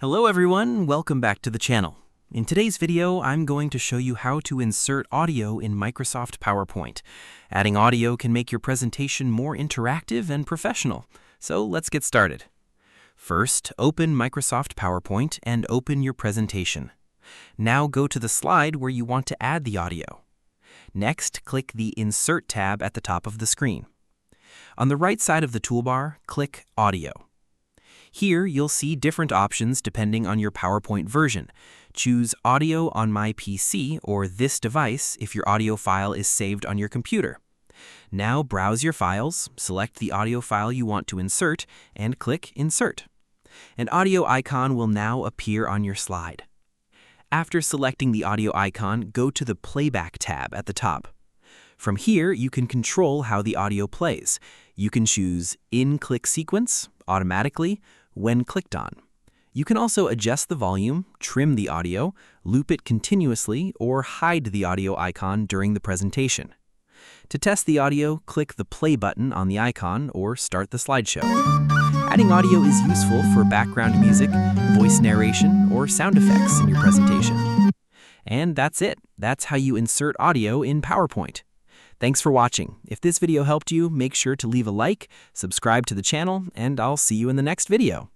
Hello everyone, welcome back to the channel. In today's video, I'm going to show you how to insert audio in Microsoft PowerPoint. Adding audio can make your presentation more interactive and professional. So let's get started. First, open Microsoft PowerPoint and open your presentation. Now go to the slide where you want to add the audio. Next, click the Insert tab at the top of the screen. On the right side of the toolbar, click Audio. Here, you'll see different options depending on your PowerPoint version. Choose Audio on my PC or this device if your audio file is saved on your computer. Now browse your files, select the audio file you want to insert, and click Insert. An audio icon will now appear on your slide. After selecting the audio icon, go to the Playback tab at the top. From here, you can control how the audio plays. You can choose In-Click Sequence, Automatically, when clicked on. You can also adjust the volume, trim the audio, loop it continuously, or hide the audio icon during the presentation. To test the audio, click the play button on the icon or start the slideshow. Adding audio is useful for background music, voice narration, or sound effects in your presentation. And that's it. That's how you insert audio in PowerPoint. Thanks for watching. If this video helped you, make sure to leave a like, subscribe to the channel, and I'll see you in the next video.